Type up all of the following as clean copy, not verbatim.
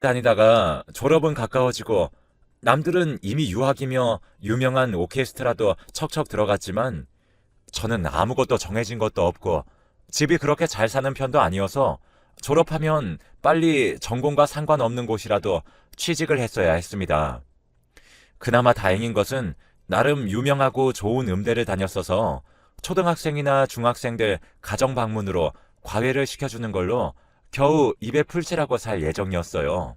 다니다가 졸업은 가까워지고 남들은 이미 유학이며 유명한 오케스트라도 척척 들어갔지만 저는 아무것도 정해진 것도 없고 집이 그렇게 잘 사는 편도 아니어서 졸업하면 빨리 전공과 상관없는 곳이라도 취직을 했어야 했습니다. 그나마 다행인 것은 나름 유명하고 좋은 음대를 다녔어서 초등학생이나 중학생들 가정 방문으로 과외를 시켜주는 걸로 겨우 입에 풀칠하고 살 예정이었어요.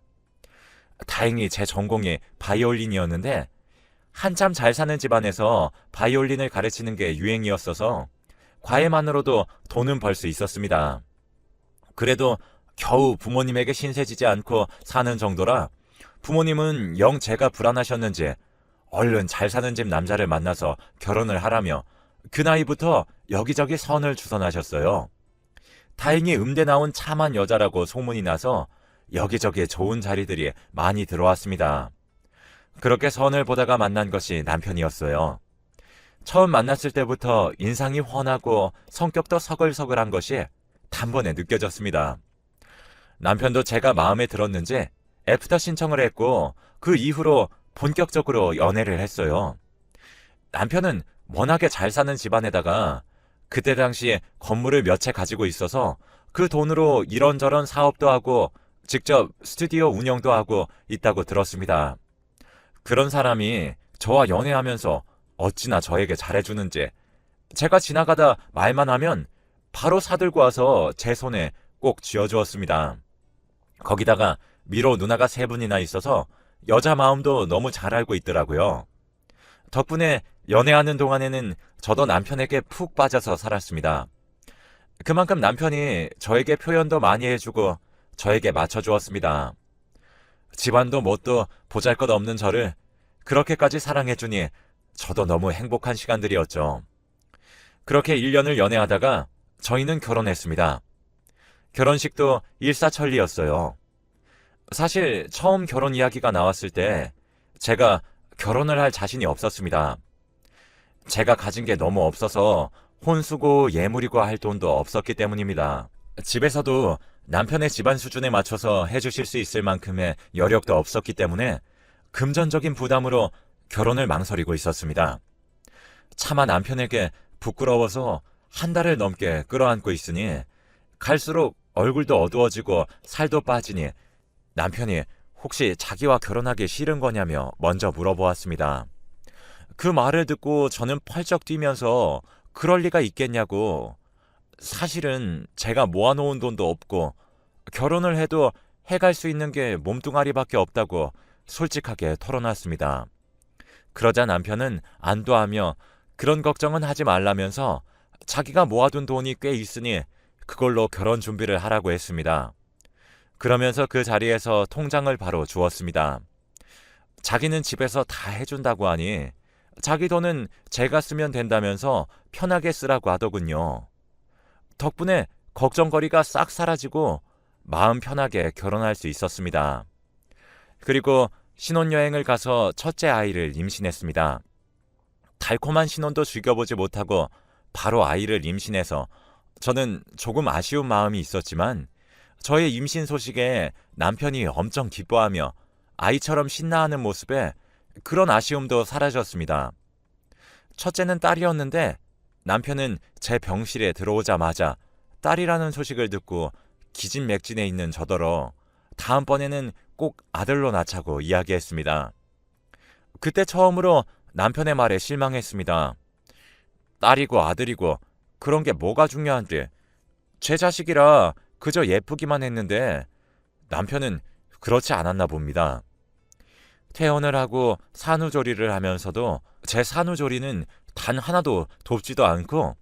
다행히 제 전공이 바이올린이었는데 한참 잘 사는 집안에서 바이올린을 가르치는 게 유행이었어서 과외만으로도 돈은 벌 수 있었습니다. 그래도 겨우 부모님에게 신세지지 않고 사는 정도라 부모님은 영 제가 불안하셨는지 얼른 잘 사는 집 남자를 만나서 결혼을 하라며 그 나이부터 여기저기 선을 주선하셨어요. 다행히 음대 나온 참한 여자라고 소문이 나서 여기저기 좋은 자리들이 많이 들어왔습니다. 그렇게 선을 보다가 만난 것이 남편이었어요. 처음 만났을 때부터 인상이 훤하고 성격도 서글서글한 것이 단번에 느껴졌습니다. 남편도 제가 마음에 들었는지 애프터 신청을 했고 그 이후로 본격적으로 연애를 했어요. 남편은 워낙에 잘 사는 집안에다가 그때 당시에 건물을 몇 채 가지고 있어서 그 돈으로 이런저런 사업도 하고 직접 스튜디오 운영도 하고 있다고 들었습니다. 그런 사람이 저와 연애하면서 어찌나 저에게 잘해주는지 제가 지나가다 말만 하면 바로 사들고 와서 제 손에 꼭 쥐어주었습니다. 거기다가 미로 누나가 세 분이나 있어서 여자 마음도 너무 잘 알고 있더라고요. 덕분에 연애하는 동안에는 저도 남편에게 푹 빠져서 살았습니다. 그만큼 남편이 저에게 표현도 많이 해주고 저에게 맞춰주었습니다. 집안도 뭣도 보잘것없는 저를 그렇게까지 사랑해주니 저도 너무 행복한 시간들이었죠. 그렇게 1년을 연애하다가 저희는 결혼했습니다. 결혼식도 일사천리였어요. 사실 처음 결혼 이야기가 나왔을 때 제가 결혼을 할 자신이 없었습니다. 제가 가진 게 너무 없어서 혼수고 예물이고 할 돈도 없었기 때문입니다. 집에서도 남편의 집안 수준에 맞춰서 해주실 수 있을 만큼의 여력도 없었기 때문에 금전적인 부담으로 결혼을 망설이고 있었습니다. 차마 남편에게 부끄러워서 한 달을 넘게 끌어안고 있으니 갈수록 얼굴도 어두워지고 살도 빠지니 남편이 혹시 자기와 결혼하기 싫은 거냐며 먼저 물어보았습니다. 그 말을 듣고 저는 펄쩍 뛰면서 그럴 리가 있겠냐고, 사실은 제가 모아놓은 돈도 없고 결혼을 해도 해갈 수 있는 게 몸뚱아리밖에 없다고 솔직하게 털어놨습니다. 그러자 남편은 안도하며 그런 걱정은 하지 말라면서 자기가 모아둔 돈이 꽤 있으니 그걸로 결혼 준비를 하라고 했습니다. 그러면서 그 자리에서 통장을 바로 주었습니다. 자기는 집에서 다 해준다고 하니 자기 돈은 제가 쓰면 된다면서 편하게 쓰라고 하더군요. 덕분에 걱정거리가 싹 사라지고 마음 편하게 결혼할 수 있었습니다. 그리고 신혼여행을 가서 첫째 아이를 임신했습니다. 달콤한 신혼도 즐겨보지 못하고 바로 아이를 임신해서 저는 조금 아쉬운 마음이 있었지만 저의 임신 소식에 남편이 엄청 기뻐하며 아이처럼 신나하는 모습에 그런 아쉬움도 사라졌습니다. 첫째는 딸이었는데 남편은 제 병실에 들어오자마자 딸이라는 소식을 듣고 기진맥진해 있는 저더러 다음번에는 꼭 아들로 낳자고 이야기했습니다. 그때 처음으로 남편의 말에 실망했습니다. 딸이고 아들이고 그런 게 뭐가 중요한데, 제 자식이라 그저 예쁘기만 했는데 남편은 그렇지 않았나 봅니다. 퇴원을 하고 산후조리를 하면서도 제 산후조리는 단 하나도 돕지도 않고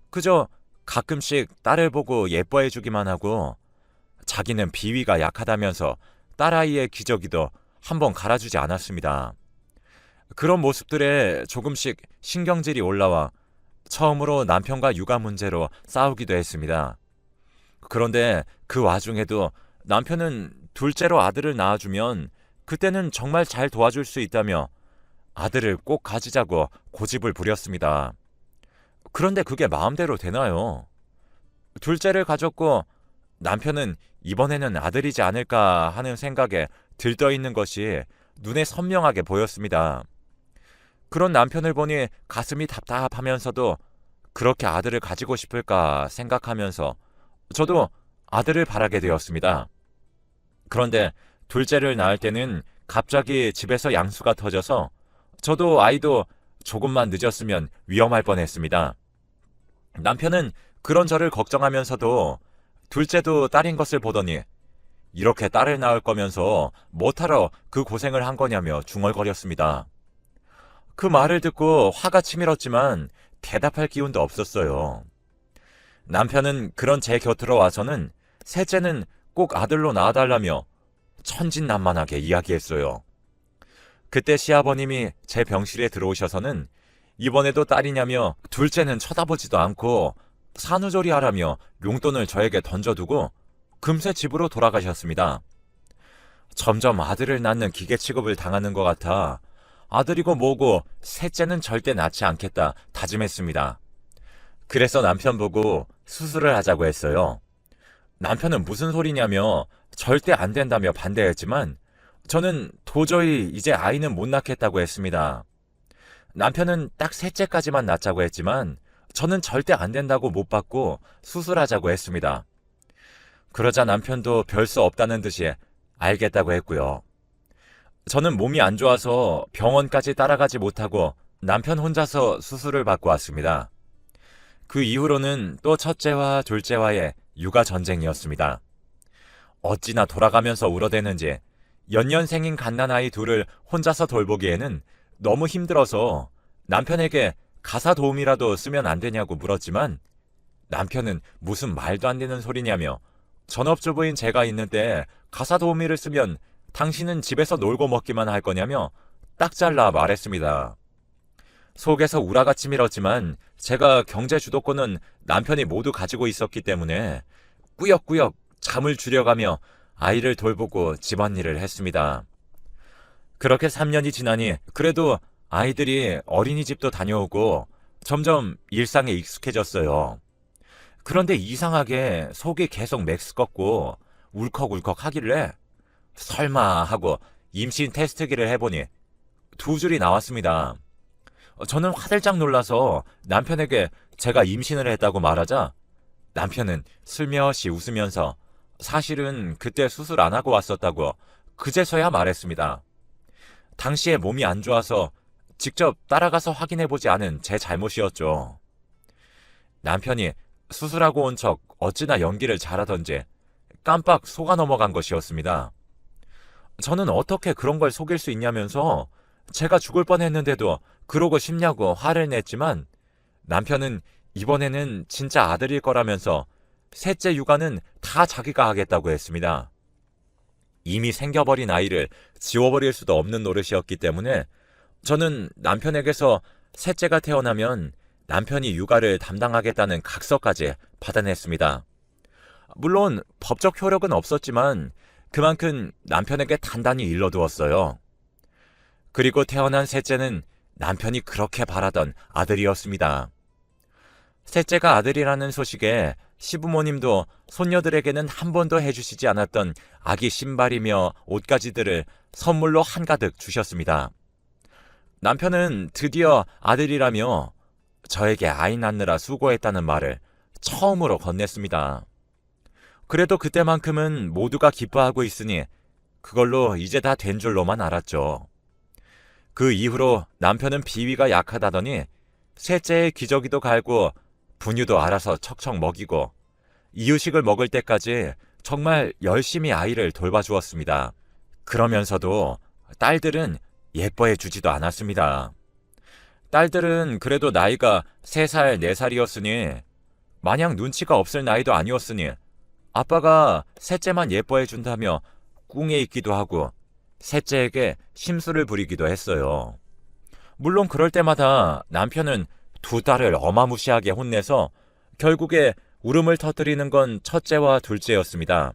그저 가끔씩 딸을 보고 예뻐해주기만 하고 자기는 비위가 약하다면서 딸아이의 기저귀도 한번 갈아주지 않았습니다. 그런 모습들에 조금씩 신경질이 올라와 처음으로 남편과 육아 문제로 싸우기도 했습니다. 그런데 그 와중에도 남편은 둘째로 아들을 낳아주면 그때는 정말 잘 도와줄 수 있다며 아들을 꼭 가지자고 고집을 부렸습니다. 그런데 그게 마음대로 되나요? 둘째를 가졌고 남편은 이번에는 아들이지 않을까 하는 생각에 들떠있는 것이 눈에 선명하게 보였습니다. 그런 남편을 보니 가슴이 답답하면서도 그렇게 아들을 가지고 싶을까 생각하면서 저도 아들을 바라게 되었습니다. 그런데 둘째를 낳을 때는 갑자기 집에서 양수가 터져서 저도 아이도 조금만 늦었으면 위험할 뻔했습니다. 남편은 그런 저를 걱정하면서도 둘째도 딸인 것을 보더니 이렇게 딸을 낳을 거면서 뭐하러 그 고생을 한 거냐며 중얼거렸습니다. 그 말을 듣고 화가 치밀었지만 대답할 기운도 없었어요. 남편은 그런 제 곁으로 와서는 셋째는 꼭 아들로 낳아달라며 천진난만하게 이야기했어요. 그때 시아버님이 제 병실에 들어오셔서는 이번에도 딸이냐며 둘째는 쳐다보지도 않고 산후조리 하라며 용돈을 저에게 던져두고 금세 집으로 돌아가셨습니다. 점점 아들을 낳는 기계 취급을 당하는 것 같아 아들이고 뭐고 셋째는 절대 낳지 않겠다 다짐했습니다. 그래서 남편 보고 수술을 하자고 했어요. 남편은 무슨 소리냐며 절대 안 된다며 반대했지만 저는 도저히 이제 아이는 못 낳겠다고 했습니다. 남편은 딱 셋째까지만 낳자고 했지만 저는 절대 안 된다고 못 받고 수술하자고 했습니다. 그러자 남편도 별 수 없다는 듯이 알겠다고 했고요. 저는 몸이 안 좋아서 병원까지 따라가지 못하고 남편 혼자서 수술을 받고 왔습니다. 그 이후로는 또 첫째와 둘째와의 육아 전쟁이었습니다. 어찌나 돌아가면서 울어대는지 연년생인 갓난아이 둘을 혼자서 돌보기에는 너무 힘들어서 남편에게 가사 도우미라도 쓰면 안 되냐고 물었지만 남편은 무슨 말도 안 되는 소리냐며 전업주부인 제가 있는데 가사 도우미를 쓰면 당신은 집에서 놀고 먹기만 할 거냐며 딱 잘라 말했습니다. 속에서 우라가 치밀었지만 제가 경제 주도권은 남편이 모두 가지고 있었기 때문에 꾸역꾸역 잠을 줄여가며 아이를 돌보고 집안일을 했습니다. 그렇게 3년이 지나니 그래도 아이들이 어린이집도 다녀오고 점점 일상에 익숙해졌어요. 그런데 이상하게 속이 계속 맥스껍고 울컥울컥 하길래 설마 하고 임신 테스트기를 해보니 2줄이 나왔습니다. 저는 화들짝 놀라서 남편에게 제가 임신을 했다고 말하자 남편은 슬며시 웃으면서 사실은 그때 수술 안 하고 왔었다고 그제서야 말했습니다. 당시에 몸이 안 좋아서 직접 따라가서 확인해보지 않은 제 잘못이었죠. 남편이 수술하고 온 척 어찌나 연기를 잘하던지 깜빡 속아 넘어간 것이었습니다. 저는 어떻게 그런 걸 속일 수 있냐면서 제가 죽을 뻔했는데도 그러고 싶냐고 화를 냈지만 남편은 이번에는 진짜 아들일 거라면서 셋째 육아는 다 자기가 하겠다고 했습니다. 이미 생겨버린 아이를 지워버릴 수도 없는 노릇이었기 때문에 저는 남편에게서 셋째가 태어나면 남편이 육아를 담당하겠다는 각서까지 받아냈습니다. 물론 법적 효력은 없었지만 그만큼 남편에게 단단히 일러두었어요. 그리고 태어난 셋째는 남편이 그렇게 바라던 아들이었습니다. 셋째가 아들이라는 소식에 시부모님도 손녀들에게는 한 번도 해주시지 않았던 아기 신발이며 옷가지들을 선물로 한가득 주셨습니다. 남편은 드디어 아들이라며 저에게 아이 낳느라 수고했다는 말을 처음으로 건넸습니다. 그래도 그때만큼은 모두가 기뻐하고 있으니 그걸로 이제 다 된 줄로만 알았죠. 그 이후로 남편은 비위가 약하다더니 셋째의 기저귀도 갈고 분유도 알아서 척척 먹이고 이유식을 먹을 때까지 정말 열심히 아이를 돌봐주었습니다. 그러면서도 딸들은 예뻐해 주지도 않았습니다. 딸들은 그래도 나이가 3살, 4살이었으니 마냥 눈치가 없을 나이도 아니었으니 아빠가 셋째만 예뻐해 준다며 꿍에 있기도 하고 셋째에게 심술을 부리기도 했어요. 물론 그럴 때마다 남편은 두 딸을 어마무시하게 혼내서 결국에 울음을 터뜨리는 건 첫째와 둘째였습니다.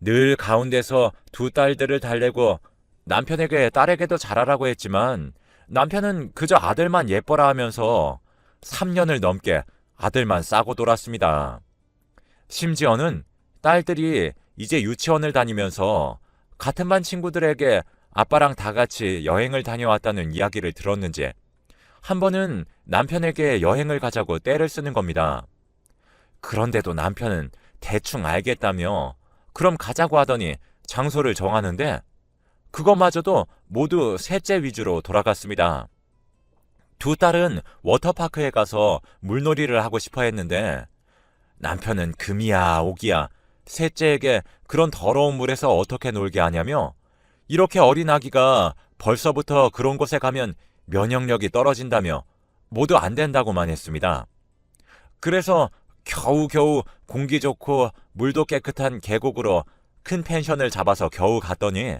늘 가운데서 두 딸들을 달래고 남편에게 딸에게도 잘하라고 했지만 남편은 그저 아들만 예뻐라 하면서 3년을 넘게 아들만 싸고 돌았습니다. 심지어는 딸들이 이제 유치원을 다니면서 같은 반 친구들에게 아빠랑 다 같이 여행을 다녀왔다는 이야기를 들었는지 한 번은 남편에게 여행을 가자고 떼를 쓰는 겁니다. 그런데도 남편은 대충 알겠다며 그럼 가자고 하더니 장소를 정하는데 그것마저도 모두 셋째 위주로 돌아갔습니다. 두 딸은 워터파크에 가서 물놀이를 하고 싶어 했는데 남편은 금이야 오기야 셋째에게 그런 더러운 물에서 어떻게 놀게 하냐며 이렇게 어린 아기가 벌써부터 그런 곳에 가면 면역력이 떨어진다며 모두 안 된다고만 했습니다. 그래서 겨우겨우 공기 좋고 물도 깨끗한 계곡으로 큰 펜션을 잡아서 겨우 갔더니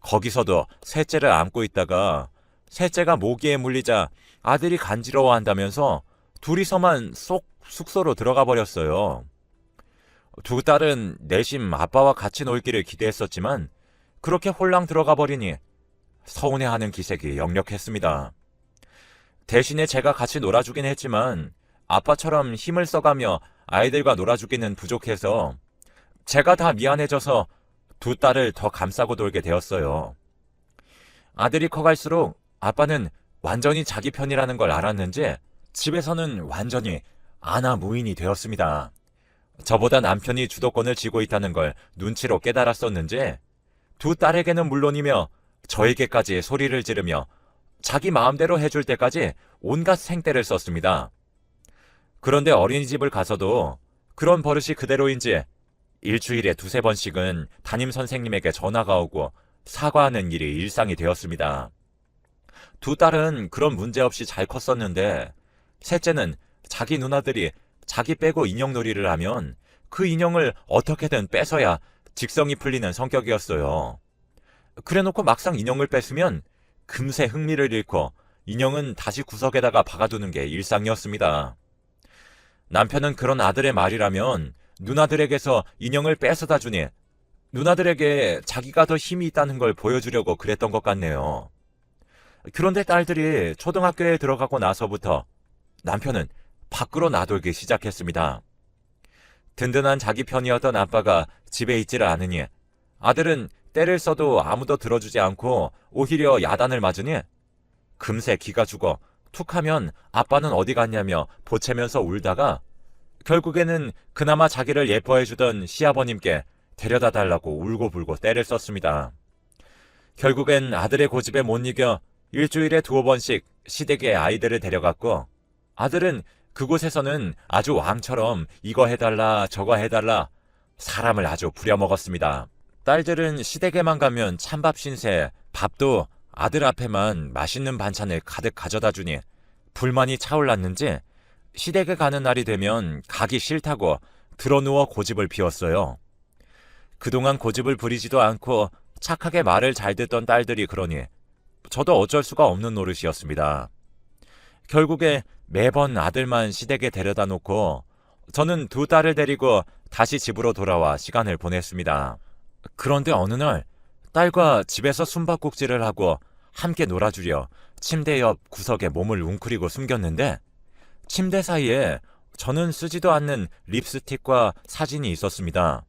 거기서도 셋째를 안고 있다가 셋째가 모기에 물리자 아들이 간지러워한다면서 둘이서만 쏙 숙소로 들어가 버렸어요. 두 딸은 내심 아빠와 같이 놀기를 기대했었지만 그렇게 홀랑 들어가 버리니 서운해하는 기색이 역력했습니다. 대신에 제가 같이 놀아주긴 했지만 아빠처럼 힘을 써가며 아이들과 놀아주기는 부족해서 제가 다 미안해져서 두 딸을 더 감싸고 놀게 되었어요. 아들이 커갈수록 아빠는 완전히 자기 편이라는 걸 알았는지 집에서는 완전히 아나무인이 되었습니다. 저보다 남편이 주도권을 쥐고 있다는 걸 눈치로 깨달았었는지 두 딸에게는 물론이며 저에게까지 소리를 지르며 자기 마음대로 해줄 때까지 온갖 생떼를 썼습니다. 그런데 어린이집을 가서도 그런 버릇이 그대로인지 일주일에 두세 번씩은 담임 선생님에게 전화가 오고 사과하는 일이 일상이 되었습니다. 두 딸은 그런 문제 없이 잘 컸었는데 셋째는 자기 누나들이 자기 빼고 인형놀이를 하면 그 인형을 어떻게든 뺏어야 직성이 풀리는 성격이었어요. 그래놓고 막상 인형을 뺏으면 금세 흥미를 잃고 인형은 다시 구석에다가 박아두는 게 일상이었습니다. 남편은 그런 아들의 말이라면 누나들에게서 인형을 뺏어다 주니 누나들에게 자기가 더 힘이 있다는 걸 보여주려고 그랬던 것 같네요. 그런데 딸들이 초등학교에 들어가고 나서부터 남편은 밖으로 나돌기 시작했습니다. 든든한 자기 편이었던 아빠가 집에 있지를 않으니 아들은 때를 써도 아무도 들어주지 않고 오히려 야단을 맞으니 금세 기가 죽어 툭하면 아빠는 어디 갔냐며 보채면서 울다가 결국에는 그나마 자기를 예뻐해주던 시아버님께 데려다 달라고 울고불고 때를 썼습니다. 결국엔 아들의 고집에 못 이겨 일주일에 두어 번씩 시댁에 아이들을 데려갔고 아들은 그곳에서는 아주 왕처럼 이거 해달라 저거 해달라 사람을 아주 부려먹었습니다. 딸들은 시댁에만 가면 찬밥 신세 밥도 아들 앞에만 맛있는 반찬을 가득 가져다 주니 불만이 차올랐는지 시댁에 가는 날이 되면 가기 싫다고 드러누워 고집을 피웠어요. 그동안 고집을 부리지도 않고 착하게 말을 잘 듣던 딸들이 그러니 저도 어쩔 수가 없는 노릇이었습니다. 결국에 매번 아들만 시댁에 데려다 놓고 저는 두 딸을 데리고 다시 집으로 돌아와 시간을 보냈습니다. 그런데 어느 날 딸과 집에서 숨바꼭질을 하고 함께 놀아주려 침대 옆 구석에 몸을 웅크리고 숨겼는데 침대 사이에 저는 쓰지도 않는 립스틱과 사진이 있었습니다.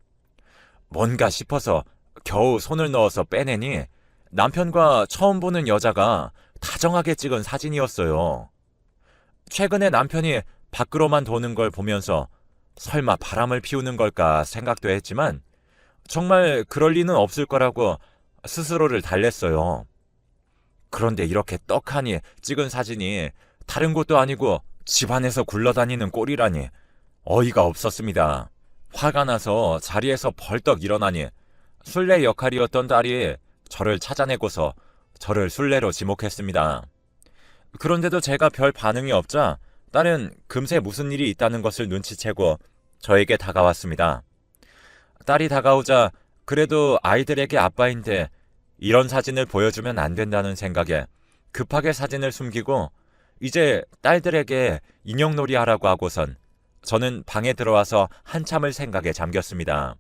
뭔가 싶어서 겨우 손을 넣어서 빼내니 남편과 처음 보는 여자가 다정하게 찍은 사진이었어요. 최근에 남편이 밖으로만 도는 걸 보면서 설마 바람을 피우는 걸까 생각도 했지만 정말 그럴 리는 없을 거라고 스스로를 달랬어요. 그런데 이렇게 떡하니 찍은 사진이 다른 곳도 아니고 집안에서 굴러다니는 꼴이라니 어이가 없었습니다. 화가 나서 자리에서 벌떡 일어나니 술래 역할이었던 딸이 저를 찾아내고서 저를 술래로 지목했습니다. 그런데도 제가 별 반응이 없자 딸은 금세 무슨 일이 있다는 것을 눈치채고 저에게 다가왔습니다. 딸이 다가오자 그래도 아이들에게 아빠인데 이런 사진을 보여주면 안 된다는 생각에 급하게 사진을 숨기고 이제 딸들에게 인형놀이 하라고 하고선 저는 방에 들어와서 한참을 생각에 잠겼습니다.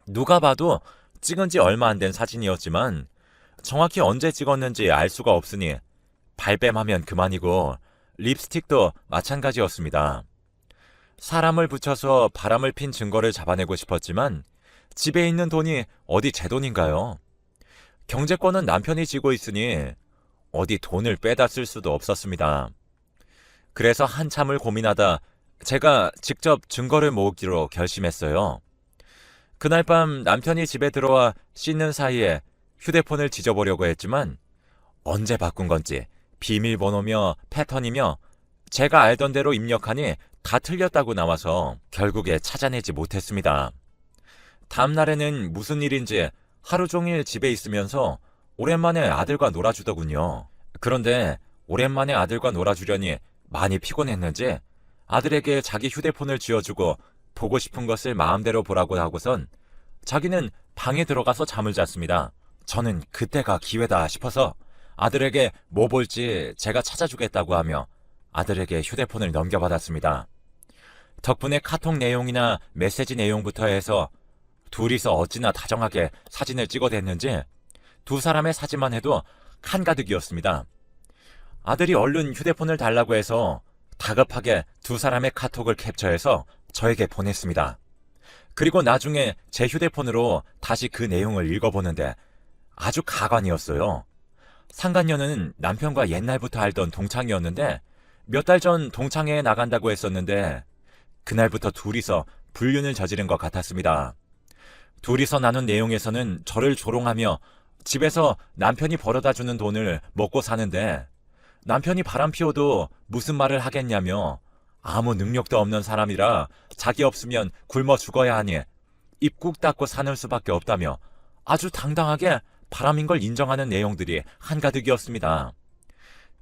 누가 봐도 찍은 지 얼마 안 된 사진이었지만 정확히 언제 찍었는지 알 수가 없으니 발뺌하면 그만이고 립스틱도 마찬가지였습니다. 사람을 붙여서 바람을 핀 증거를 잡아내고 싶었지만 집에 있는 돈이 어디 제 돈인가요? 경제권은 남편이 쥐고 있으니 어디 돈을 빼다 쓸 수도 없었습니다. 그래서 한참을 고민하다 제가 직접 증거를 모으기로 결심했어요. 그날 밤 남편이 집에 들어와 씻는 사이에 휴대폰을 지져보려고 했지만 언제 바꾼 건지 비밀번호며 패턴이며 제가 알던 대로 입력하니 다 틀렸다고 나와서 결국에 찾아내지 못했습니다. 다음 날에는 무슨 일인지 하루 종일 집에 있으면서 오랜만에 아들과 놀아주더군요. 그런데 오랜만에 아들과 놀아주려니 많이 피곤했는지 아들에게 자기 휴대폰을 쥐어주고 보고 싶은 것을 마음대로 보라고 하고선 자기는 방에 들어가서 잠을 잤습니다. 저는 그때가 기회다 싶어서 아들에게 뭐 볼지 제가 찾아주겠다고 하며 아들에게 휴대폰을 넘겨받았습니다. 덕분에 카톡 내용이나 메시지 내용부터 해서 둘이서 어찌나 다정하게 사진을 찍어댔는지 두 사람의 사진만 해도 한가득이었습니다. 아들이 얼른 휴대폰을 달라고 해서 다급하게 두 사람의 카톡을 캡처해서 저에게 보냈습니다. 그리고 나중에 제 휴대폰으로 다시 그 내용을 읽어보는데 아주 가관이었어요. 상간녀는 남편과 옛날부터 알던 동창이었는데 몇 달 전 동창회에 나간다고 했었는데 그날부터 둘이서 불륜을 저지른 것 같았습니다. 둘이서 나눈 내용에서는 저를 조롱하며 집에서 남편이 벌어다 주는 돈을 먹고 사는데 남편이 바람 피워도 무슨 말을 하겠냐며 아무 능력도 없는 사람이라 자기 없으면 굶어 죽어야 하니 입 꾹 닫고 사는 수밖에 없다며 아주 당당하게 바람인 걸 인정하는 내용들이 한가득이었습니다.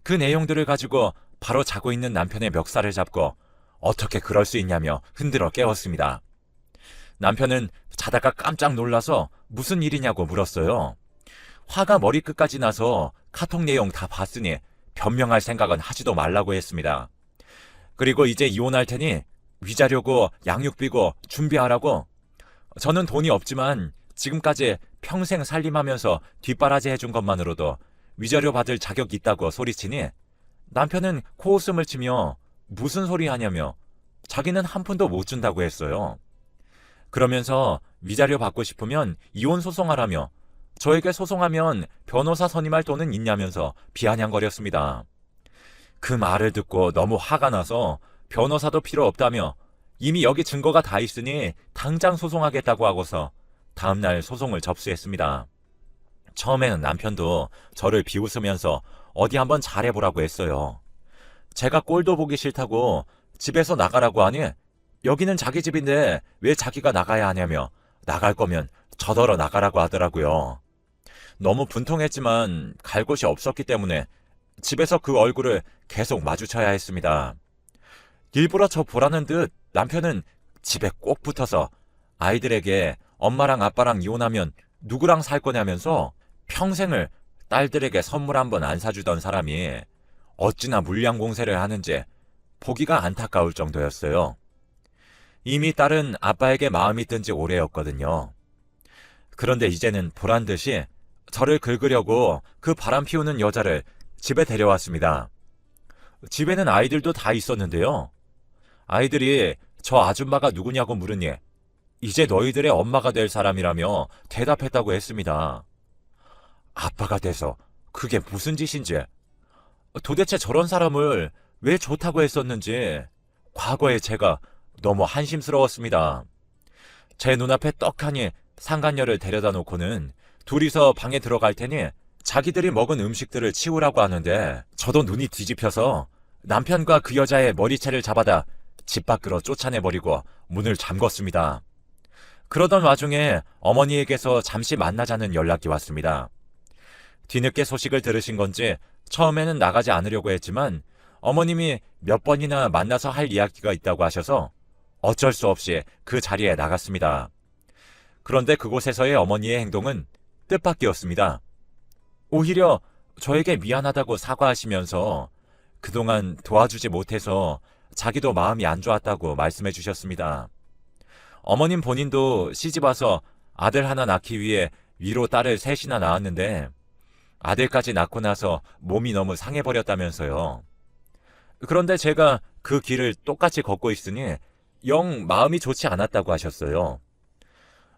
그 내용들을 가지고 바로 자고 있는 남편의 멱살을 잡고 어떻게 그럴 수 있냐며 흔들어 깨웠습니다. 남편은 자다가 깜짝 놀라서 무슨 일이냐고 물었어요. 화가 머리끝까지 나서 카톡 내용 다 봤으니 변명할 생각은 하지도 말라고 했습니다. 그리고 이제 이혼할 테니 위자료고 양육비고 준비하라고. 저는 돈이 없지만 지금까지 평생 살림하면서 뒷바라지 해준 것만으로도 위자료 받을 자격이 있다고 소리치니 남편은 코웃음을 치며 무슨 소리 하냐며 자기는 한 푼도 못 준다고 했어요. 그러면서 위자료 받고 싶으면 이혼 소송하라며 저에게 소송하면 변호사 선임할 돈은 있냐면서 비아냥거렸습니다. 그 말을 듣고 너무 화가 나서 변호사도 필요 없다며 이미 여기 증거가 다 있으니 당장 소송하겠다고 하고서 다음날 소송을 접수했습니다. 처음에는 남편도 저를 비웃으면서 어디 한번 잘해보라고 했어요. 제가 꼴도 보기 싫다고 집에서 나가라고 하니 여기는 자기 집인데 왜 자기가 나가야 하냐며 나갈 거면 저더러 나가라고 하더라고요. 너무 분통했지만 갈 곳이 없었기 때문에 집에서 그 얼굴을 계속 마주쳐야 했습니다. 일부러 저 보라는 듯 남편은 집에 꼭 붙어서 아이들에게 엄마랑 아빠랑 이혼하면 누구랑 살 거냐면서 평생을 딸들에게 선물 한 번 안 사주던 사람이 어찌나 물량 공세를 하는지 보기가 안타까울 정도였어요. 이미 딸은 아빠에게 마음이 든 지 오래였거든요. 그런데 이제는 보란 듯이 저를 긁으려고 그 바람 피우는 여자를 집에 데려왔습니다. 집에는 아이들도 다 있었는데요. 아이들이 저 아줌마가 누구냐고 물으니 이제 너희들의 엄마가 될 사람이라며 대답했다고 했습니다. 아빠가 돼서 그게 무슨 짓인지, 도대체 저런 사람을 왜 좋다고 했었는지 과거에 제가 너무 한심스러웠습니다. 제 눈앞에 떡하니 상간녀를 데려다 놓고는 둘이서 방에 들어갈 테니 자기들이 먹은 음식들을 치우라고 하는데 저도 눈이 뒤집혀서 남편과 그 여자의 머리채를 잡아다 집 밖으로 쫓아내버리고 문을 잠궜습니다. 그러던 와중에 어머니에게서 잠시 만나자는 연락이 왔습니다. 뒤늦게 소식을 들으신 건지 처음에는 나가지 않으려고 했지만 어머님이 몇 번이나 만나서 할 이야기가 있다고 하셔서 어쩔 수 없이 그 자리에 나갔습니다. 그런데 그곳에서의 어머니의 행동은 뜻밖이었습니다. 오히려 저에게 미안하다고 사과하시면서 그동안 도와주지 못해서 자기도 마음이 안 좋았다고 말씀해 주셨습니다. 어머님 본인도 시집와서 아들 하나 낳기 위해 위로 딸을 셋이나 낳았는데 아들까지 낳고 나서 몸이 너무 상해버렸다면서요. 그런데 제가 그 길을 똑같이 걷고 있으니 영 마음이 좋지 않았다고 하셨어요.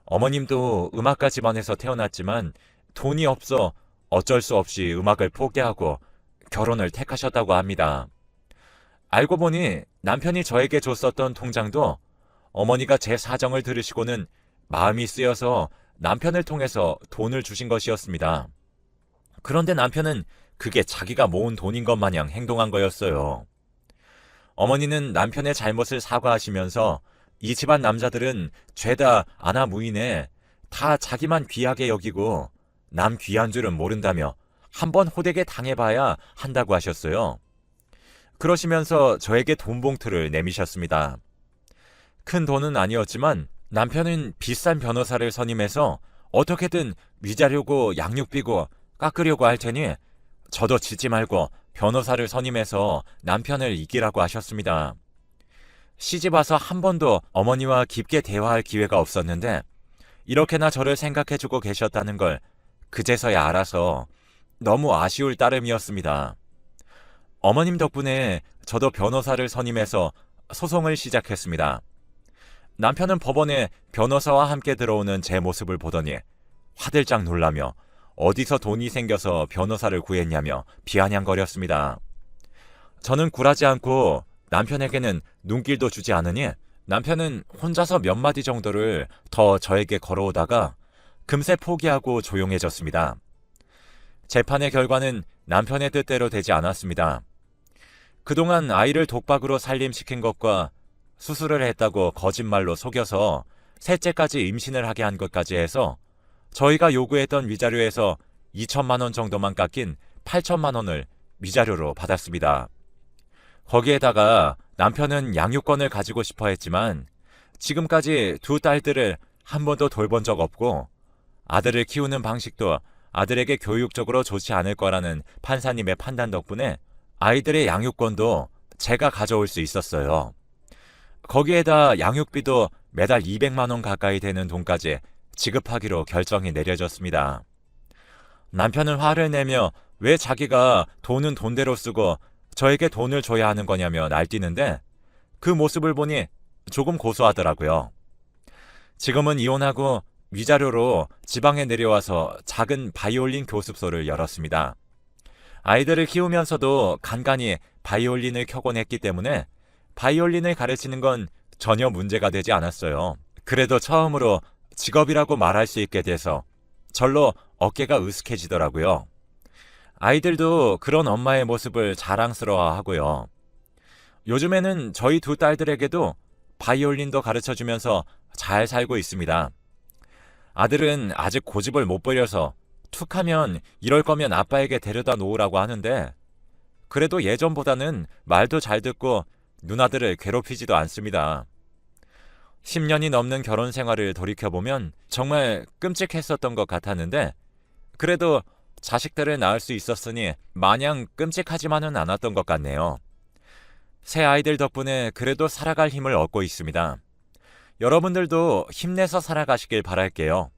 어머님도 음악가 집안에서 태어났지만 돈이 없어 어쩔 수 없이 음악을 포기하고 결혼을 택하셨다고 합니다. 알고 보니 남편이 저에게 줬었던 통장도 어머니가 제 사정을 들으시고는 마음이 쓰여서 남편을 통해서 돈을 주신 것이었습니다. 그런데 남편은 그게 자기가 모은 돈인 것 마냥 행동한 거였어요. 어머니는 남편의 잘못을 사과하시면서 이 집안 남자들은 죄다 아나무인에 다 자기만 귀하게 여기고 남 귀한 줄은 모른다며 한번 호되게 당해봐야 한다고 하셨어요. 그러시면서 저에게 돈 봉투를 내미셨습니다. 큰 돈은 아니었지만 남편은 비싼 변호사를 선임해서 어떻게든 위자료고 양육비고 깎으려고 할 테니 저도 지지 말고 변호사를 선임해서 남편을 이기라고 하셨습니다. 시집 와서 한 번도 어머니와 깊게 대화할 기회가 없었는데 이렇게나 저를 생각해주고 계셨다는 걸 그제서야 알아서 너무 아쉬울 따름이었습니다. 어머님 덕분에 저도 변호사를 선임해서 소송을 시작했습니다. 남편은 법원에 변호사와 함께 들어오는 제 모습을 보더니 화들짝 놀라며 어디서 돈이 생겨서 변호사를 구했냐며 비아냥거렸습니다. 저는 굴하지 않고 남편에게는 눈길도 주지 않으니 남편은 혼자서 몇 마디 정도를 더 저에게 걸어오다가 금세 포기하고 조용해졌습니다. 재판의 결과는 남편의 뜻대로 되지 않았습니다. 그동안 아이를 독박으로 살림시킨 것과 수술을 했다고 거짓말로 속여서 셋째까지 임신을 하게 한 것까지 해서 저희가 요구했던 위자료에서 2천만 원 정도만 깎인 8천만 원을 위자료로 받았습니다. 거기에다가 남편은 양육권을 가지고 싶어 했지만 지금까지 두 딸들을 한 번도 돌본 적 없고 아들을 키우는 방식도 아들에게 교육적으로 좋지 않을 거라는 판사님의 판단 덕분에 아이들의 양육권도 제가 가져올 수 있었어요. 거기에다 양육비도 매달 200만 원 가까이 되는 돈까지 지급하기로 결정이 내려졌습니다. 남편은 화를 내며 왜 자기가 돈은 돈대로 쓰고 저에게 돈을 줘야 하는 거냐며 날뛰는데 그 모습을 보니 조금 고소하더라고요. 지금은 이혼하고 위자료로 지방에 내려와서 작은 바이올린 교습소를 열었습니다. 아이들을 키우면서도 간간히 바이올린을 켜곤 했기 때문에 바이올린을 가르치는 건 전혀 문제가 되지 않았어요. 그래도 처음으로 직업이라고 말할 수 있게 돼서 절로 어깨가 으스해지더라고요. 아이들도 그런 엄마의 모습을 자랑스러워하고요. 요즘에는 저희 두 딸들에게도 바이올린도 가르쳐주면서 잘 살고 있습니다. 아들은 아직 고집을 못 부려서 툭하면 이럴 거면 아빠에게 데려다 놓으라고 하는데 그래도 예전보다는 말도 잘 듣고 누나들을 괴롭히지도 않습니다. 10년이 넘는 결혼 생활을 돌이켜보면 정말 끔찍했었던 것 같았는데 그래도 자식들을 낳을 수 있었으니 마냥 끔찍하지만은 않았던 것 같네요. 새 아이들 덕분에 그래도 살아갈 힘을 얻고 있습니다. 여러분들도 힘내서 살아가시길 바랄게요.